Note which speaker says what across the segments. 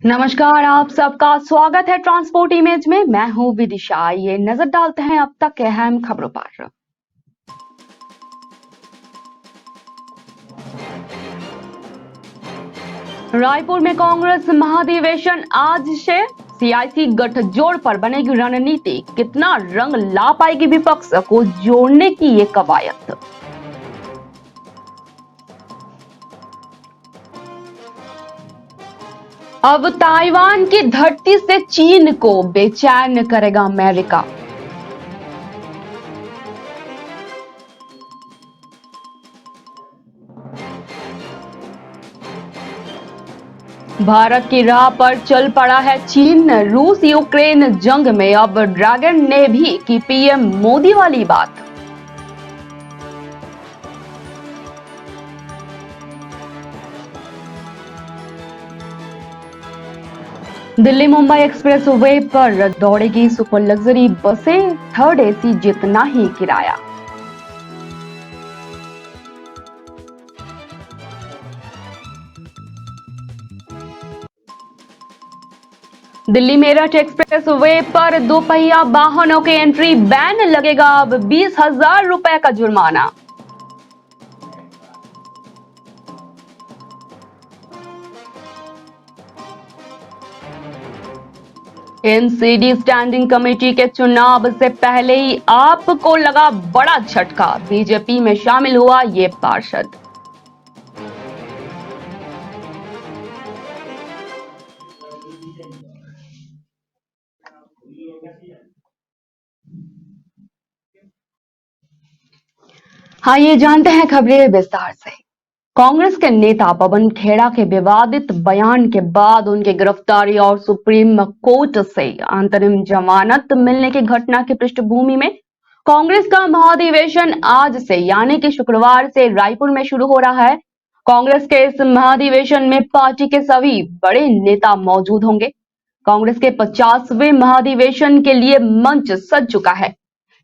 Speaker 1: नमस्कार, आप सबका स्वागत है ट्रांसपोर्ट इमेज में। मैं हूं विदिशा। ये नजर डालते हैं अब तक के अहम खबरों पर। रायपुर में कांग्रेस महाधिवेशन आज से। सियासी गठजोड़ पर बनेगी रणनीति। कितना रंग ला पाएगी विपक्ष को जोड़ने की ये कवायद। अब ताइवान की धरती से चीन को बेचैन करेगा अमेरिका। भारत की राह पर चल पड़ा है चीन। रूस यूक्रेन जंग में अब ड्रैगन ने भी की पीएम मोदी वाली बात। दिल्ली मुंबई एक्सप्रेस वे पर दौड़ेगी सुपर लग्जरी बसें। थर्ड एसी जितना ही किराया। दिल्ली मेरठ एक्सप्रेस वे पर दोपहिया वाहनों के एंट्री बैन लगेगा। अब 20,000 रुपए का जुर्माना। एनसीडी स्टैंडिंग कमेटी के चुनाव से पहले ही आपको लगा बड़ा झटका। बीजेपी में शामिल हुआ ये पार्षद। हाँ, ये जानते हैं खबरें विस्तार से। कांग्रेस के नेता पवन खेड़ा के विवादित बयान के बाद उनकी गिरफ्तारी और सुप्रीम कोर्ट से अंतरिम जमानत मिलने की घटना की पृष्ठभूमि में कांग्रेस का महाधिवेशन आज से यानी कि शुक्रवार से रायपुर में शुरू हो रहा है। कांग्रेस के इस महाधिवेशन में पार्टी के सभी बड़े नेता मौजूद होंगे। कांग्रेस के 50वें महाधिवेशन के लिए मंच सज चुका है।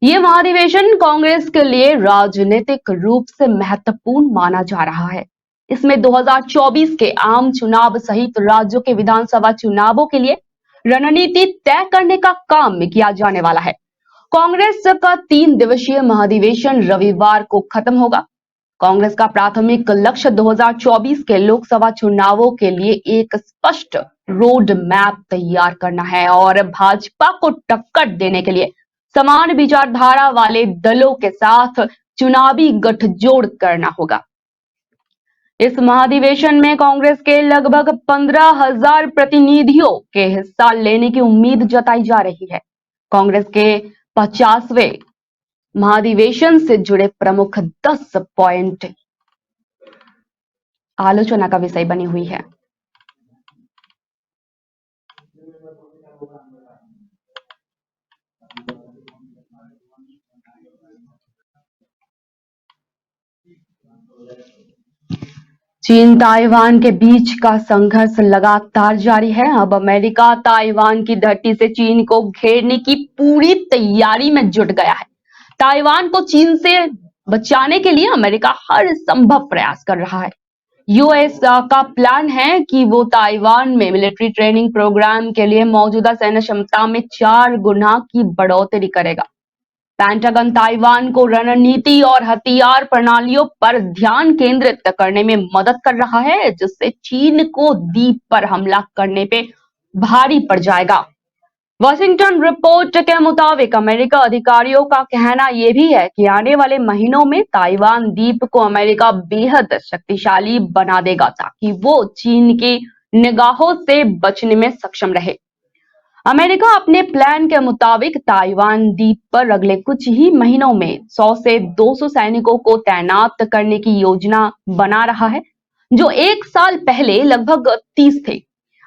Speaker 1: ये महाधिवेशन कांग्रेस के लिए राजनीतिक रूप से महत्वपूर्ण माना जा रहा है। इसमें 2024 के आम चुनाव सहित राज्यों के विधानसभा चुनावों के लिए रणनीति तय करने का काम किया जाने वाला है। कांग्रेस का 3 दिवसीय महाधिवेशन रविवार को खत्म होगा। कांग्रेस का प्राथमिक लक्ष्य 2024 के लोकसभा चुनावों के लिए एक स्पष्ट रोड मैप तैयार करना है और भाजपा को टक्कर देने के लिए समान विचारधारा वाले दलों के साथ चुनावी गठजोड़ करना होगा। इस महाधिवेशन में कांग्रेस के लगभग 15,000 प्रतिनिधियों के हिस्सा लेने की उम्मीद जताई जा रही है। कांग्रेस के 50वें महाधिवेशन से जुड़े प्रमुख 10 पॉइंट आलोचना का विषय बनी हुई है। चीन ताइवान के बीच का संघर्ष लगातार जारी है। अब अमेरिका ताइवान की धरती से चीन को घेरने की पूरी तैयारी में जुट गया है। ताइवान को चीन से बचाने के लिए अमेरिका हर संभव प्रयास कर रहा है। यूएस का प्लान है कि वो ताइवान में मिलिट्री ट्रेनिंग प्रोग्राम के लिए मौजूदा सैन्य क्षमता में 4 गुना की बढ़ोतरी करेगा। पेंटागन ताइवान को रणनीति और हथियार प्रणालियों पर ध्यान केंद्रित करने में मदद कर रहा है, जिससे चीन को द्वीप पर हमला करने पे भारी पड़ जाएगा। वॉशिंगटन रिपोर्ट के मुताबिक अमेरिका अधिकारियों का कहना यह भी है कि आने वाले महीनों में ताइवान द्वीप को अमेरिका बेहद शक्तिशाली बना देगा ताकि वो चीन की निगाहों से बचने में सक्षम रहे। अमेरिका अपने प्लान के मुताबिक ताइवान द्वीप पर अगले कुछ ही महीनों में 100 से 200 सैनिकों को तैनात करने की योजना बना रहा है, जो 1 साल पहले लगभग 30 थे।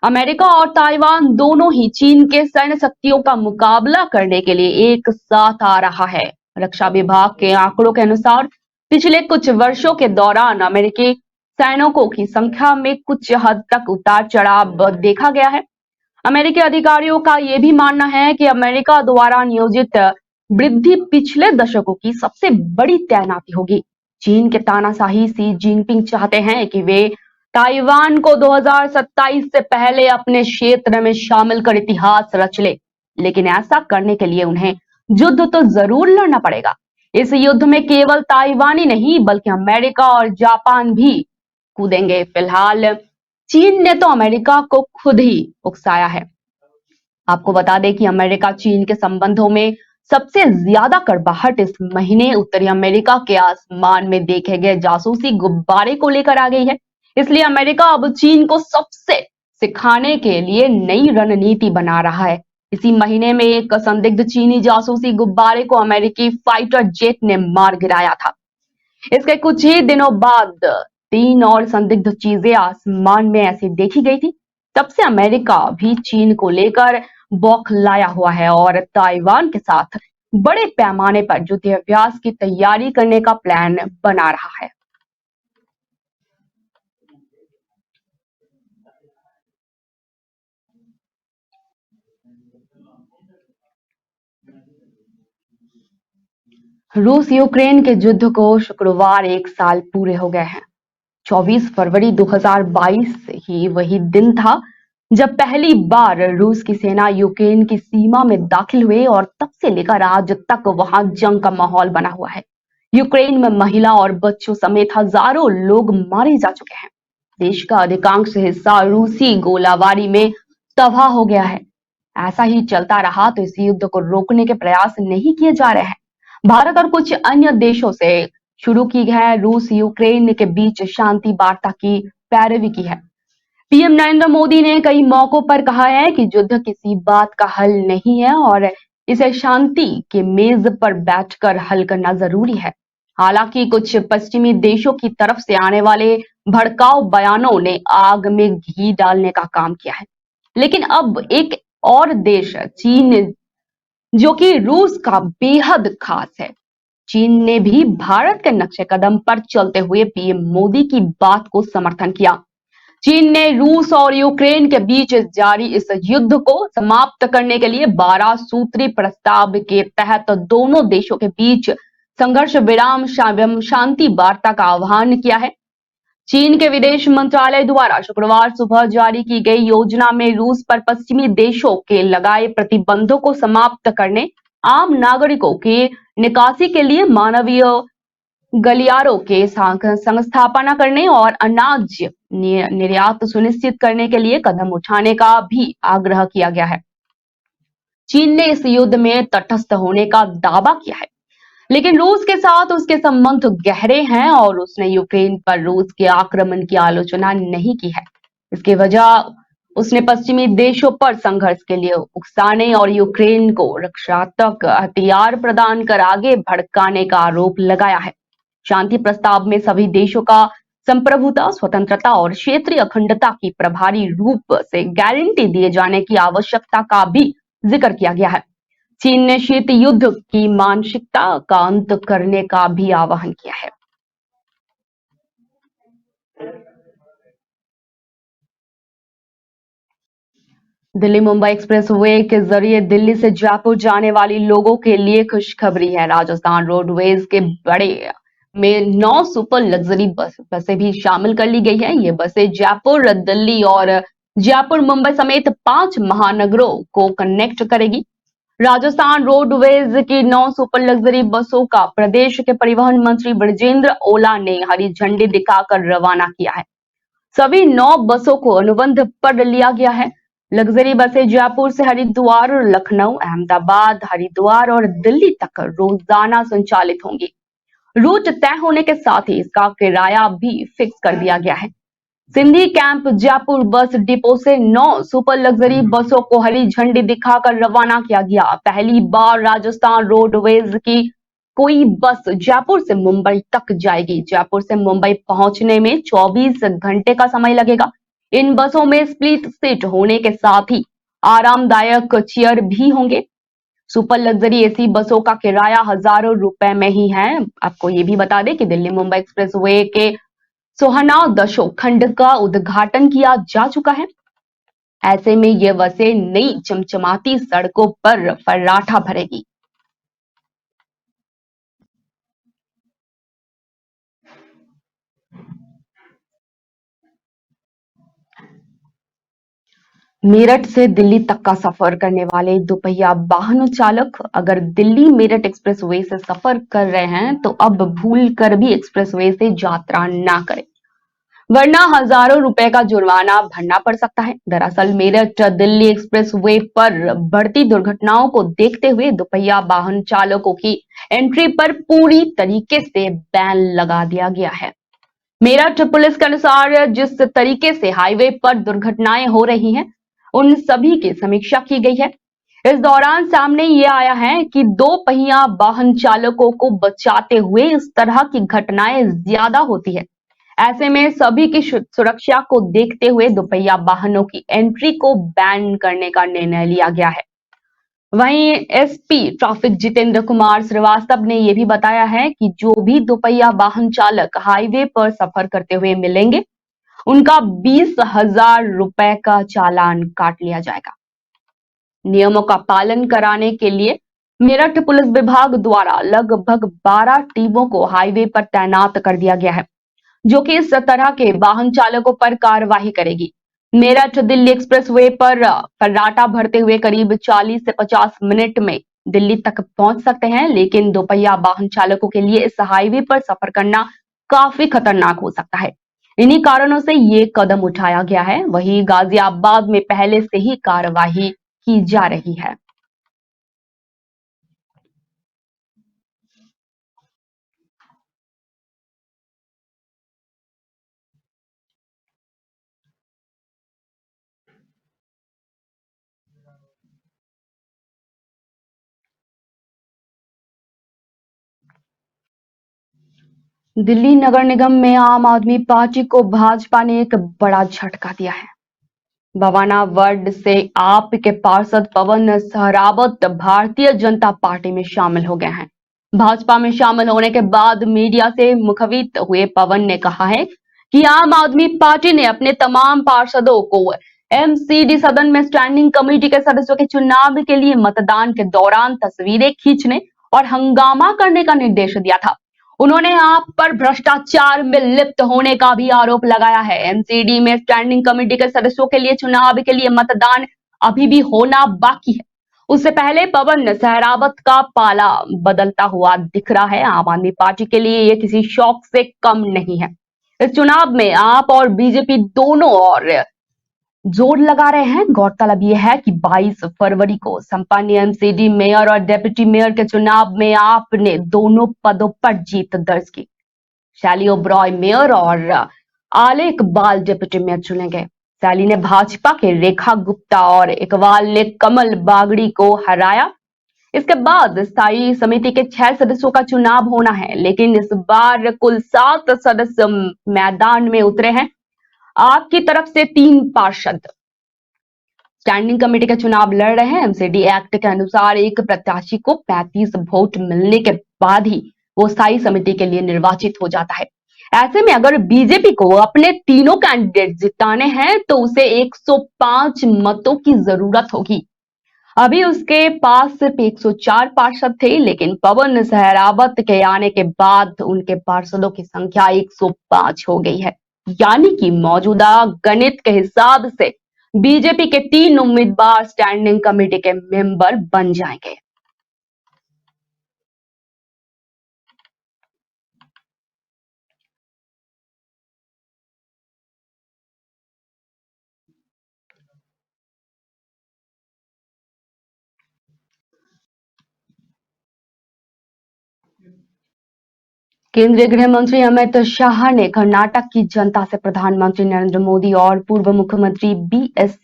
Speaker 1: अमेरिका और ताइवान दोनों ही चीन के सैन्य शक्तियों का मुकाबला करने के लिए एक साथ आ रहा है। रक्षा विभाग के आंकड़ों के अनुसार पिछले कुछ वर्षों के दौरान अमेरिकी सैनिकों की संख्या में कुछ हद तक उतार चढ़ाव देखा गया है। अमेरिकी अधिकारियों का यह भी मानना है कि अमेरिका द्वारा नियोजित वृद्धि पिछले दशकों की सबसे बड़ी तैनाती होगी। चीन के तानाशाही शी जिनपिंग चाहते हैं कि वे ताइवान को 2027 से पहले अपने क्षेत्र में शामिल कर इतिहास रच ले, लेकिन ऐसा करने के लिए उन्हें युद्ध तो जरूर लड़ना पड़ेगा। इस युद्ध में केवल ताइवान ही नहीं बल्कि अमेरिका और जापान भी कूदेंगे। फिलहाल चीन ने तो अमेरिका को खुद ही उकसाया है। आपको बता दें कि अमेरिका चीन के संबंधों में सबसे ज्यादा कड़वाहट इस महीने उत्तरी अमेरिका के आसमान में देखे गए जासूसी गुब्बारे को लेकर आ गई है। इसलिए अमेरिका अब चीन को सबसे सिखाने के लिए नई रणनीति बना रहा है। इसी महीने में एक संदिग्ध चीनी जासूसी गुब्बारे को अमेरिकी फाइटर जेट ने मार गिराया था। इसके कुछ ही दिनों बाद 3 और संदिग्ध चीजें आसमान में ऐसी देखी गई थी। तब से अमेरिका भी चीन को लेकर बौखलाया हुआ है और ताइवान के साथ बड़े पैमाने पर युद्धाभ्यास की तैयारी करने का प्लान बना रहा है। रूस यूक्रेन के युद्ध को शुक्रवार 1 साल पूरे हो गए हैं। 24 फरवरी 2022 ही वही दिन था जब पहली बार रूस की सेना यूक्रेन की सीमा में दाखिल हुए और तब से लेकर आज तक वहां जंग का माहौल बना हुआ है। यूक्रेन में महिला और बच्चों समेत हजारों लोग मारे जा चुके हैं। देश का अधिकांश हिस्सा रूसी गोलाबारी में तबाह हो गया है। ऐसा ही चलता रहा तो इस युद्ध को रोकने के प्रयास नहीं किए जा रहे हैं। भारत और कुछ अन्य देशों से शुरू की है रूस यूक्रेन के बीच शांति वार्ता की पैरवी की है। पीएम नरेंद्र मोदी ने कई मौकों पर कहा है कि युद्ध किसी बात का हल नहीं है और इसे शांति के मेज पर बैठकर हल करना जरूरी है। हालांकि कुछ पश्चिमी देशों की तरफ से आने वाले भड़काऊ बयानों ने आग में घी डालने का काम किया है। लेकिन अब एक और देश चीन, जो कि रूस का बेहद खास है, चीन ने भी भारत के नक्शे कदम पर चलते हुए पीएम मोदी की बात को समर्थन किया। चीन ने रूस और यूक्रेन के बीच जारी इस युद्ध को समाप्त करने के लिए 12 सूत्री प्रस्ताव के तहत दोनों देशों के बीच संघर्ष विराम शांति वार्ता का आह्वान किया है। चीन के विदेश मंत्रालय द्वारा शुक्रवार सुबह जारी की गई योजना में रूस पर पश्चिमी देशों के लगाए प्रतिबंधों को समाप्त करने, आम नागरिकों की निकासी के लिए मानवीय गलियारों के संस्थापना करने और अनाज निर्यात सुनिश्चित करने के लिए कदम उठाने का भी आग्रह किया गया है। चीन ने इस युद्ध में तटस्थ होने का दावा किया है, लेकिन रूस के साथ उसके संबंध गहरे हैं और उसने यूक्रेन पर रूस के आक्रमण की आलोचना नहीं की है। इसकी वजह उसने पश्चिमी देशों पर संघर्ष के लिए उकसाने और यूक्रेन को रक्षात्मक हथियार प्रदान कर आगे भड़काने का आरोप लगाया है। शांति प्रस्ताव में सभी देशों का संप्रभुता, स्वतंत्रता और क्षेत्रीय अखंडता की प्रभावी रूप से गारंटी दिए जाने की आवश्यकता का भी जिक्र किया गया है। चीन ने शीत युद्ध की मानसिकता का अंत करने का भी आह्वान किया है। दिल्ली मुंबई एक्सप्रेसवे के जरिए दिल्ली से जयपुर जाने वाली लोगों के लिए खुशखबरी है। राजस्थान रोडवेज के बड़े में 9 सुपर लग्जरी बसें भी शामिल कर ली गई है। ये बसें जयपुर, दिल्ली और जयपुर मुंबई समेत 5 महानगरों को कनेक्ट करेगी। राजस्थान रोडवेज की 9 सुपर लग्जरी बसों का प्रदेश के परिवहन मंत्री ब्रजेंद्र ओला ने हरी झंडी दिखाकर रवाना किया है। सभी 9 बसों को अनुबंध पर लिया गया है। लग्जरी बसें जयपुर से हरिद्वार, लखनऊ, अहमदाबाद, हरिद्वार और दिल्ली तक रोजाना संचालित होंगी। रूट तय होने के साथ ही इसका किराया भी फिक्स कर दिया गया है। Sindhi camp Jaipur bus depot से 9 सुपर लग्जरी बसों को हरी झंडी दिखाकर रवाना किया गया। पहली बार राजस्थान रोडवेज की कोई बस जयपुर से मुंबई तक जाएगी। जयपुर से मुंबई पहुंचने में 24 घंटे का समय लगेगा। इन बसों में स्प्लिट सीट होने के साथ ही आरामदायक चेयर भी होंगे। सुपर लग्जरी एसी बसों का किराया हजारों रुपए में ही है। आपको ये भी बता दें कि दिल्ली मुंबई एक्सप्रेसवे के सोहना दशो खंड का उद्घाटन किया जा चुका है। ऐसे में ये बसें नई चमचमाती सड़कों पर फर्राटा भरेगी। मेरठ से दिल्ली तक का सफर करने वाले दोपहिया वाहन चालक अगर दिल्ली मेरठ एक्सप्रेसवे से सफर कर रहे हैं तो अब भूल कर भी एक्सप्रेसवे से यात्रा ना करें, वरना हजारों रुपए का जुर्माना भरना पड़ सकता है। दरअसल मेरठ दिल्ली एक्सप्रेसवे पर बढ़ती दुर्घटनाओं को देखते हुए दोपहिया वाहन चालकों की एंट्री पर पूरी तरीके से बैन लगा दिया गया है। मेरठ पुलिस के अनुसार जिस तरीके से हाईवे पर दुर्घटनाएं हो रही हैं, उन सभी की समीक्षा की गई है। इस दौरान सामने ये आया है कि दो पहिया वाहन चालकों को बचाते हुए इस तरह की घटनाएं ज्यादा होती है। ऐसे में सभी की सुरक्षा को देखते हुए दोपहिया वाहनों की एंट्री को बैन करने का निर्णय लिया गया है। वहीं एसपी ट्रैफिक जितेंद्र कुमार श्रीवास्तव ने यह भी बताया है कि जो भी दोपहिया वाहन चालक हाईवे पर सफर करते हुए मिलेंगे, उनका 20,000 रुपए का चालान काट लिया जाएगा। नियमों का पालन कराने के लिए मेरठ पुलिस विभाग द्वारा लगभग 12 टीमों को हाईवे पर तैनात कर दिया गया है, जो कि इस तरह के वाहन चालकों पर कार्रवाई करेगी। मेरठ दिल्ली एक्सप्रेसवे पर फर्राटा भरते हुए करीब 40 से 50 मिनट में दिल्ली तक पहुंच सकते हैं, लेकिन दोपहिया वाहन चालकों के लिए इस हाईवे पर सफर करना काफी खतरनाक हो सकता है। इन्हीं कारणों से ये कदम उठाया गया है। वहीं गाजियाबाद में पहले से ही कार्रवाई की जा रही है। दिल्ली नगर निगम में आम आदमी पार्टी को भाजपा ने एक बड़ा झटका दिया है। बवाना वार्ड से आप के पार्षद पवन सहरावत भारतीय जनता पार्टी में शामिल हो गए हैं। भाजपा में शामिल होने के बाद मीडिया से मुखबित हुए पवन ने कहा है कि आम आदमी पार्टी ने अपने तमाम पार्षदों को एमसीडी सदन में स्टैंडिंग कमेटी के सदस्यों के चुनाव के लिए मतदान के दौरान तस्वीरें खींचने और हंगामा करने का निर्देश दिया था। उन्होंने आप पर भ्रष्टाचार में लिप्त होने का भी आरोप लगाया है। एमसीडी में स्टैंडिंग कमेटी के सदस्यों के लिए चुनाव के लिए मतदान अभी भी होना बाकी है। उससे पहले पवन सहरावत का पाला बदलता हुआ दिख रहा है। आम आदमी पार्टी के लिए ये किसी शौक से कम नहीं है। इस चुनाव में आप और बीजेपी दोनों और जोर लगा रहे हैं। गौरतलब यह है कि 22 फरवरी को संपन्न एमसीडी मेयर और डिप्टी मेयर के चुनाव में आपने दोनों पदों पर जीत दर्ज की। शैली ओबरॉय मेयर और आले इकबाल डिप्टी मेयर चुने गए। शैली ने भाजपा के रेखा गुप्ता और इकबाल ने कमल बागड़ी को हराया। इसके बाद स्थायी समिति के 6 सदस्यों का चुनाव होना है, लेकिन इस बार कुल 7 सदस्य मैदान में उतरे हैं। आपकी तरफ से 3 पार्षद स्टैंडिंग कमेटी का चुनाव लड़ रहे हैं। एमसीडी एक्ट के अनुसार एक प्रत्याशी को 35 वोट मिलने के बाद ही वो स्थायी समिति के लिए निर्वाचित हो जाता है। ऐसे में अगर बीजेपी को अपने तीनों कैंडिडेट जिताने हैं तो उसे 105 मतों की जरूरत होगी। अभी उसके पास सिर्फ 104 पार्षद थे, लेकिन पवन सहरावत के आने के बाद उनके पार्षदों की संख्या 105 हो गई है। यानी कि मौजूदा गणित के हिसाब से बीजेपी के 3 उम्मीदवार स्टैंडिंग कमेटी के मेंबर बन जाएंगे। केंद्रीय गृह मंत्री अमित शाह ने कर्नाटक की जनता से प्रधानमंत्री नरेंद्र मोदी और पूर्व मुख्यमंत्री बीएस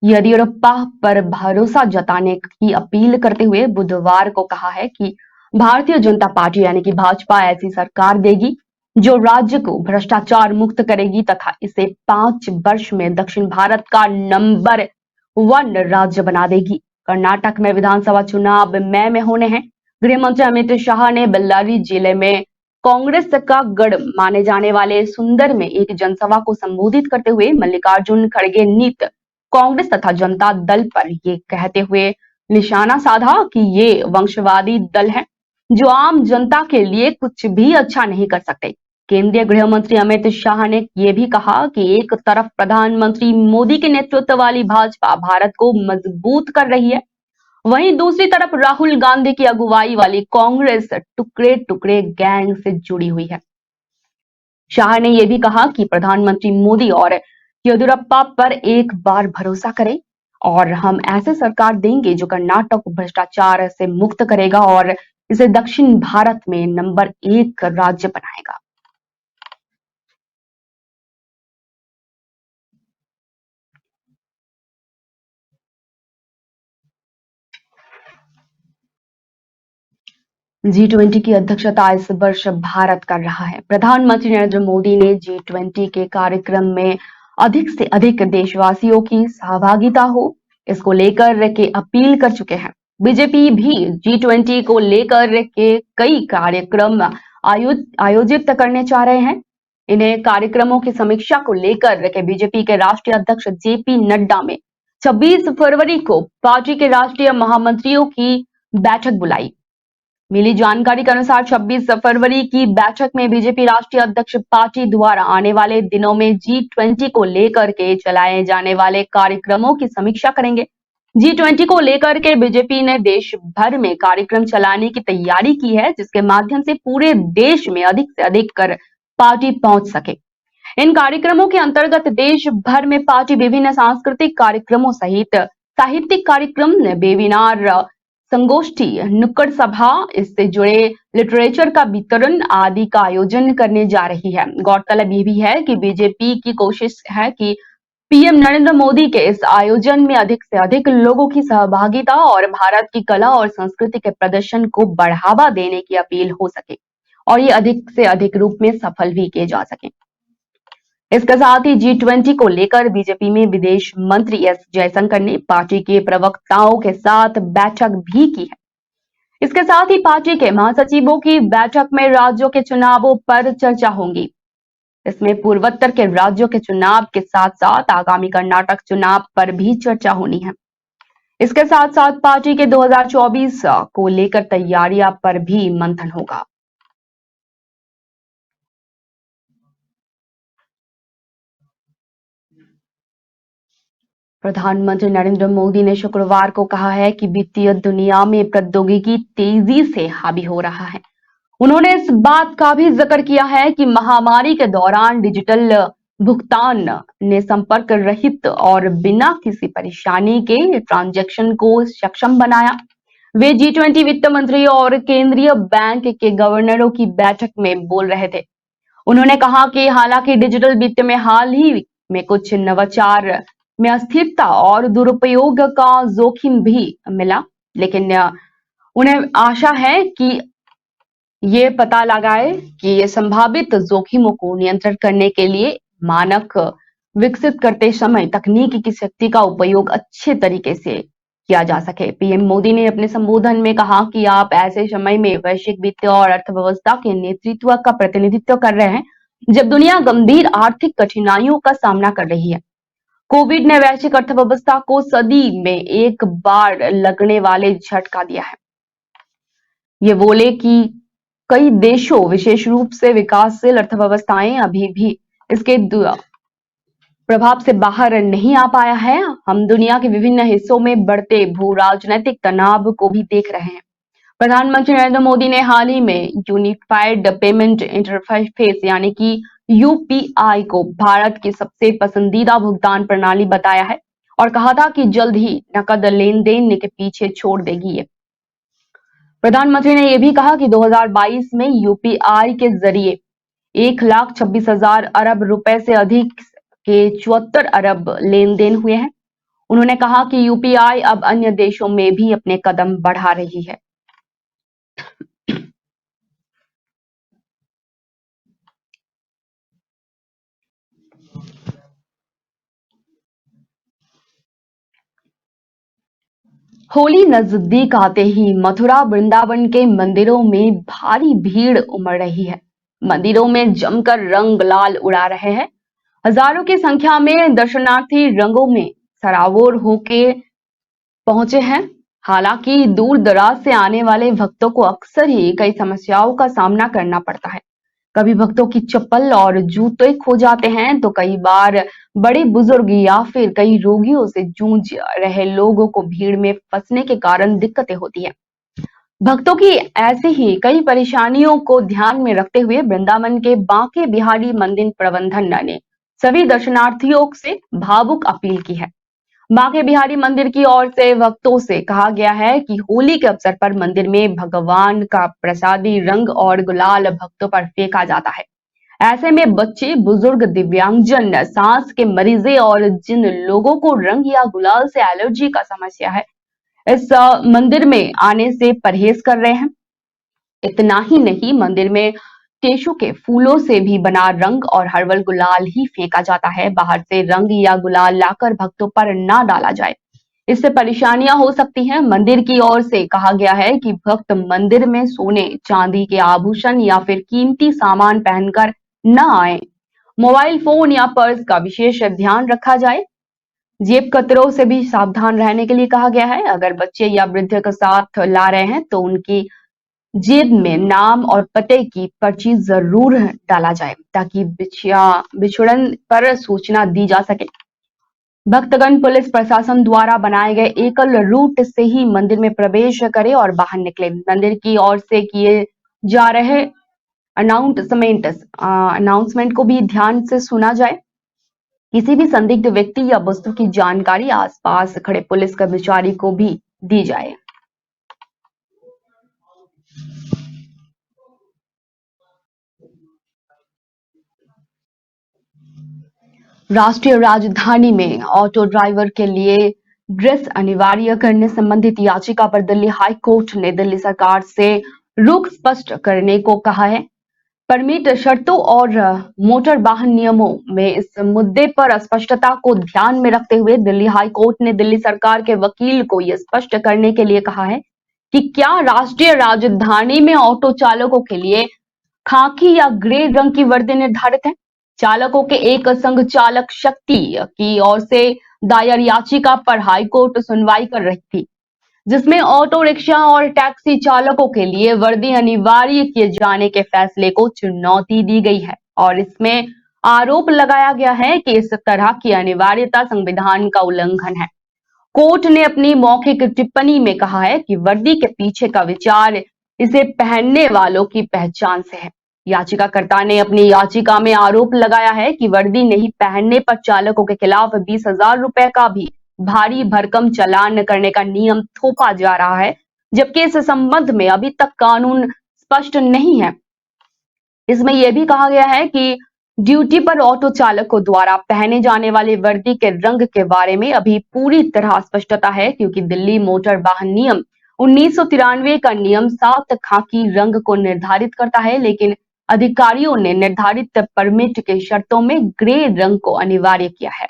Speaker 1: येदियुरप्पा पर भरोसा जताने की अपील करते हुए बुधवार को कहा है कि भारतीय जनता पार्टी यानी कि भाजपा ऐसी सरकार देगी जो राज्य को भ्रष्टाचार मुक्त करेगी तथा इसे 5 वर्ष में दक्षिण भारत का नंबर 1 राज्य बना देगी। कर्नाटक में विधानसभा चुनाव मई में होने हैं। गृह मंत्री अमित शाह ने बेल्लारी जिले में कांग्रेस का गढ़ माने जाने वाले सुंदर में एक जनसभा को संबोधित करते हुए मल्लिकार्जुन खड़गे नीत कांग्रेस तथा जनता दल पर ये कहते हुए निशाना साधा कि ये वंशवादी दल है जो आम जनता के लिए कुछ भी अच्छा नहीं कर सकते। केंद्रीय गृह मंत्री अमित शाह ने यह भी कहा कि एक तरफ प्रधानमंत्री मोदी के नेतृत्व वाली भाजपा भारत को मजबूत कर रही है, वहीं दूसरी तरफ राहुल गांधी की अगुवाई वाली कांग्रेस टुकड़े टुकड़े गैंग से जुड़ी हुई है। शाह ने यह भी कहा कि प्रधानमंत्री मोदी और येदियुरप्पा पर एक बार भरोसा करें और हम ऐसे सरकार देंगे जो कर्नाटक को भ्रष्टाचार से मुक्त करेगा और इसे दक्षिण भारत में नंबर 1 राज्य बनाएगा। G20 की अध्यक्षता इस वर्ष भारत कर रहा है। प्रधानमंत्री नरेंद्र मोदी ने G20 के कार्यक्रम में अधिक से अधिक देशवासियों की सहभागिता हो, इसको लेकर के अपील कर चुके हैं। बीजेपी भी G20 को लेकर के कई कार्यक्रम आयोजित करने चाह रहे हैं। इन्हें कार्यक्रमों की समीक्षा को लेकर के बीजेपी के राष्ट्रीय अध्यक्ष जेपी नड्डा में 26 फरवरी को पार्टी के राष्ट्रीय महामंत्रियों की बैठक बुलाई। मिली जानकारी के अनुसार 26 फरवरी की बैठक में बीजेपी राष्ट्रीय अध्यक्ष पार्टी द्वारा आने वाले दिनों में G20 को लेकर के चलाए जाने वाले कार्यक्रमों की समीक्षा करेंगे। G20 को लेकर के बीजेपी ने देश भर में कार्यक्रम चलाने की तैयारी की है, जिसके माध्यम से पूरे देश में अधिक से अधिक कर पार्टी पहुंच सके। इन कार्यक्रमों के अंतर्गत देश भर में पार्टी विभिन्न सांस्कृतिक कार्यक्रमों सहित साहित्यिक कार्यक्रम, वेबिनार, संगोष्ठी, नुक्कड़ सभा, इससे जुड़े लिटरेचर का वितरण आदि का आयोजन करने जा रही है। गौरतलब ये भी है कि बीजेपी की कोशिश है कि पीएम नरेंद्र मोदी के इस आयोजन में अधिक से अधिक लोगों की सहभागिता और भारत की कला और संस्कृति के प्रदर्शन को बढ़ावा देने की अपील हो सके और ये अधिक से अधिक रूप में सफल भी किए जा सके। इसके साथ ही G20 को लेकर बीजेपी में विदेश मंत्री एस जयशंकर ने पार्टी के प्रवक्ताओं के साथ बैठक भी की है। इसके साथ ही पार्टी के महासचिवों की बैठक में राज्यों के चुनावों पर चर्चा होगी। इसमें पूर्वोत्तर के राज्यों के चुनाव के साथ साथ आगामी कर्नाटक चुनाव पर भी चर्चा होनी है। इसके साथ साथ पार्टी के 2024 को लेकर तैयारियां पर भी मंथन होगा। प्रधानमंत्री नरेंद्र मोदी ने शुक्रवार को कहा है कि वित्तीय दुनिया में प्रौद्योगिकी तेजी से हावी हो रहा है। उन्होंने इस बात का भी जिक्र किया है कि महामारी के दौरान डिजिटल भुगतान ने संपर्क रहित और बिना किसी परेशानी के ट्रांजैक्शन को सक्षम बनाया। वे G20 वित्त मंत्री और केंद्रीय बैंक के गवर्नरों की बैठक में बोल रहे थे। उन्होंने कहा कि हालांकि डिजिटल वित्त में हाल ही में कुछ नवाचार में अस्थिरता और दुरुपयोग का जोखिम भी मिला, लेकिन उन्हें आशा है कि ये पता लगाए कि ये संभावित जोखिमों को नियंत्रित करने के लिए मानक विकसित करते समय तकनीक की शक्ति का उपयोग अच्छे तरीके से किया जा सके। पीएम मोदी ने अपने संबोधन में कहा कि आप ऐसे समय में वैश्विक वित्त और अर्थव्यवस्था के नेतृत्व का प्रतिनिधित्व कर रहे हैं, जब दुनिया गंभीर आर्थिक कठिनाइयों का सामना कर रही है। कोविड ने वैश्विक अर्थव्यवस्था को सदी में एक बार लगने वाले झटका दिया है। ये बोले कि कई देशों, विशेष रूप से विकासशील अर्थव्यवस्थाएं, अभी भी इसके प्रभाव से बाहर नहीं आ पाया है। हम दुनिया के विभिन्न हिस्सों में बढ़ते भू राजनीतिक तनाव को भी देख रहे हैं। प्रधानमंत्री नरेंद्र मोदी ने हाल ही में यूनिफाइड पेमेंट इंटरफेस यानी कि यूपीआई को भारत की सबसे पसंदीदा भुगतान प्रणाली बताया है और कहा था कि जल्द ही नकद लेन देन के पीछे छोड़ देगी ये। प्रधानमंत्री ने यह भी कहा कि 2022 में यूपीआई के जरिए 1,26,000 अरब रुपए से अधिक के 74 अरब लेन देन हुए हैं। उन्होंने कहा कि यूपीआई अब अन्य देशों में भी अपने कदम बढ़ा रही है। होली नजदीक आते ही मथुरा वृंदावन के मंदिरों में भारी भीड़ उमड़ रही है। मंदिरों में जमकर रंग लाल उड़ा रहे हैं। हजारों की संख्या में दर्शनार्थी रंगों में सराबोर होके पहुंचे हैं। हालांकि दूर दराज से आने वाले भक्तों को अक्सर ही कई समस्याओं का सामना करना पड़ता है। कभी भक्तों की चप्पल और जूते खो जाते हैं तो कई बार बड़े बुजुर्ग या फिर कई रोगियों से जूझ रहे लोगों को भीड़ में फंसने के कारण दिक्कतें होती हैं। भक्तों की ऐसे ही कई परेशानियों को ध्यान में रखते हुए वृंदावन के बांके बिहारी मंदिर प्रबंधन ने सभी दर्शनार्थियों से भावुक अपील की है। बांके बिहारी मंदिर की ओर से भक्तों से कहा गया है कि होली के अवसर पर मंदिर में भगवान का प्रसादी रंग और गुलाल भक्तों पर फेंका जाता है। ऐसे में बच्चे, बुजुर्ग, दिव्यांगजन, सांस के मरीजे और जिन लोगों को रंग या गुलाल से एलर्जी का समस्या है, इस मंदिर में आने से परहेज कर रहे हैं। इतना ही नहीं, मंदिर में टेशु के फूलों से भी बना रंग और हर्बल गुलाल ही फेंका जाता है। बाहर से रंग या गुलाल लाकर भक्तों पर ना डाला जाए, इससे परेशानियां हो सकती हैं। मंदिर की ओर से कहा गया है कि भक्त मंदिर में सोने, चांदी के आभूषण या फिर कीमती सामान पहनकर न आए। मोबाइल फोन या पर्स का विशेष ध्यान रखा जाए। जेब कतरों से भी सावधान रहने के लिए कहा गया है। अगर बच्चे या वृद्ध के साथ ला रहे हैं तो उनकी जेब में नाम और पते की पर्ची जरूर डाला जाए ताकि बिछड़न पर सूचना दी जा सके। भक्तगण पुलिस प्रशासन द्वारा बनाए गए एकल रूट से ही मंदिर में प्रवेश करें और बाहर निकले। मंदिर की ओर से किए जा रहे अनाउंसमेंट को भी ध्यान से सुना जाए। किसी भी संदिग्ध व्यक्ति या वस्तु की जानकारी आसपास खड़े पुलिस कर्मचारी को भी दी जाए। राष्ट्रीय राजधानी में ऑटो ड्राइवर के लिए ड्रेस अनिवार्य करने संबंधित याचिका पर दिल्ली हाई कोर्ट ने दिल्ली सरकार से रुख स्पष्ट करने को कहा है। परमिट शर्तों और मोटर वाहन नियमों में इस मुद्दे पर अस्पष्टता को ध्यान में रखते हुए दिल्ली हाई कोर्ट ने दिल्ली सरकार के वकील को यह स्पष्ट करने के लिए कहा है कि क्या राष्ट्रीय राजधानी में ऑटो चालकों के लिए खाकी या ग्रे रंग की वर्दी निर्धारित है। चालकों के एक संघ चालक शक्ति की ओर से दायर याचिका पर हाईकोर्ट सुनवाई कर रही थी, जिसमें ऑटो रिक्शा और टैक्सी चालकों के लिए वर्दी अनिवार्य किए जाने के फैसले को चुनौती दी गई है और इसमें आरोप लगाया गया है कि इस तरह की अनिवार्यता संविधान का उल्लंघन है। कोर्ट ने अपनी मौखिक टिप्पणी में कहा है कि वर्दी के पीछे का विचार इसे पहनने वालों की पहचान से है। याचिकाकर्ता ने अपनी याचिका में आरोप लगाया है कि वर्दी नहीं पहनने पर चालकों के खिलाफ 20,000 रुपए का भी भारी भरकम चालान करने का नियम थोपा जा रहा है, जबकि इस संबंध में अभी तक कानून स्पष्ट नहीं है। इसमें यह भी कहा गया है कि ड्यूटी पर ऑटो चालकों द्वारा पहने जाने वाले वर्दी के रंग के बारे में अभी पूरी तरह स्पष्टता है, क्योंकि दिल्ली मोटर वाहन नियम 1993 का नियम 7 खाकी रंग को निर्धारित करता है, लेकिन अधिकारियों ने निर्धारित परमिट के शर्तों में ग्रे रंग को अनिवार्य किया है।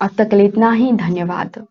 Speaker 1: अब तक के लिए इतना ही। धन्यवाद।